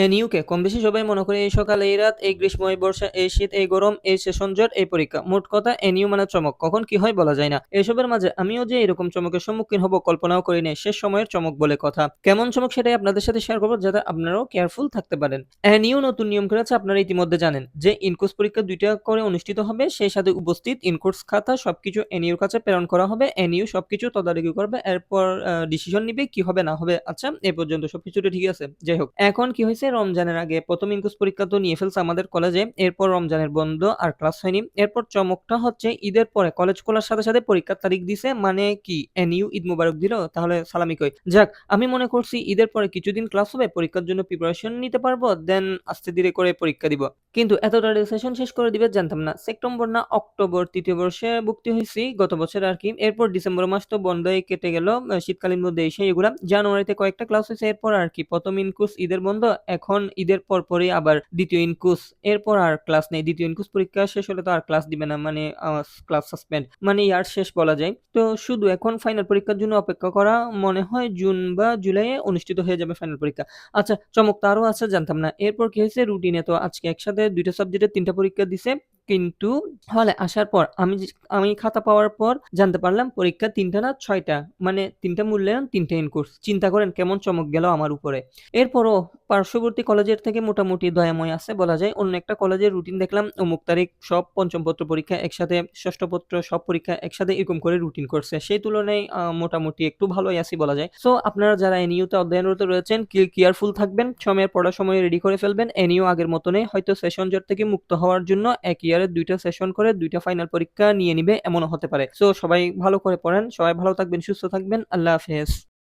এনইউকে কম বেশি সবাই মনে করে এই সকাল, এই রাত, এই গ্রীষ্ম, এই বর্ষা, এই শীত, এই গরম, এই সেশন জট, এই পরীক্ষা। মোট কথা এনইউ মানে চমক, কখন কি হয় বলা যায় না। এসবের মাঝে আমিও যে এরকম চমকের সম্মুখীন হব কল্পনাও করি নাই। শেষ সময়ের চমক বলে কথা। কেমন চমক সেটাই আপনাদের সাথে শেয়ার করবো, যাতে আপনারাও কেয়ারফুল থাকতে পারেন। এনইউ নতুন নিয়ম করেছে, আপনারা ইতিমধ্যে জানেন যে ইনকোর্স পরীক্ষা 2টা করে অনুষ্ঠিত হবে, সেই সাথে উপস্থিত ইনকোর্স খাতা সবকিছু এনইউর কাছে প্রেরণ করা হবে। এনইউ সবকিছু তদারকি করবে, এরপর ডিসিশন নিবে কি হবে না হবে। আচ্ছা, এ পর্যন্ত সবকিছুটা ঠিক আছে। যাই হোক, এখন কি হয়েছে, রমজানের আগে প্রথম ইনকোর্স পরীক্ষা তো নিয়ে ফেলছে আমাদের কলেজে, এরপর রমজানের বন্ধ আর ক্লাস হয়নি। এরপর চমকটা হচ্ছে ঈদের পরে কলেজ খোলার সাথে সাথে পরীক্ষার তারিখ দিছে। মানে কি, এনইউ ঈদ মুবারক দিল, তাহলে সালামি কই। যাক, আমি মনে করছি ঈদের পরে কিছুদিন ক্লাস হবে, পরীক্ষার জন্য প্রিপারেশন নিতে পারবো, দেন আস্তে ধীরে করে পরীক্ষা দিব। কিন্তু এত তাড়াতাড়ি সেশন শেষ করে দিবে জানতাম না। সেপ্টেম্বর না অক্টোবর তৃতীয় বর্ষে ভর্তি হয়েছি গত বছর আর কি। এরপর ডিসেম্বর মাস তো বন্ধই কেটে গেল, শীতকালীন মধ্যে এসে এগুলা। জানুয়ারিতে কয়েকটা ক্লাস হয়েছে, এরপর আর কি প্রথম ইনকুস ঈদের বন্ধ। এখন ঈদের পরপরই আবার দ্বিতীয় ইনকুস, এরপর আর ক্লাস নেই। দ্বিতীয় ইনকুস পরীক্ষা শেষ হলে তো আর ক্লাস দিবে না, মানে ক্লাস সাসপেন্ড, মানে ইয়ার শেষ বলা যায়। তো শুধু এখন ফাইনাল পরীক্ষার জন্য অপেক্ষা করা। মনে হয় জুন বা জুলাইয়ে অনুষ্ঠিত হয়ে যাবে ফাইনাল পরীক্ষা। আচ্ছা, চমক তো আরো আছে জানতাম না। এরপর কি হয়েছে, রুটিনে তো আজকে একসাথে 2টা সাবজেক্টের 3টা পরীক্ষা দিছে। কিন্তু হলে আসার পর আমি খাতা পাওয়ার পর জানতে পারলাম পরীক্ষা 3টা না 6টা, মানে 3টা মূল্যায়ন 3টা ইনকোর্স। চিন্তা করেন কেমন চমক গেল আমার উপরে। এরপরও পার্শ্ববর্তী কলেজের থেকে মোটামুটি দয়াময় আছে বলা যায়। অন্য একটা কলেজের রুটিন দেখলাম, অমুক তারিখ সব পঞ্চম পত্র পরীক্ষা একসাথে, ষষ্ঠ পত্র সব পরীক্ষা একসাথে, এরকম করে রুটিন করছে। সেই তুলনায় মোটামুটি একটু ভালোই আছি বলা যায়। সো আপনারা যারা এনইউতে অধ্যয়নরত রয়েছেন, কেয়ারফুল থাকবেন, সময়ের পড়ার সময় রেডি করে ফেলবেন। এনইউ আগের মতো নেই, হয়তো সেশন জট থেকে মুক্ত হওয়ার জন্য এক ইয়ারে 2টা সেশন করে 2টা ফাইনাল পরীক্ষা নিয়ে নিবে, এমনও হতে পারে। সো সবাই ভালো করে পড়েন, সবাই ভালো থাকবেন, সুস্থ থাকবেন। আল্লাহ হাফেজ।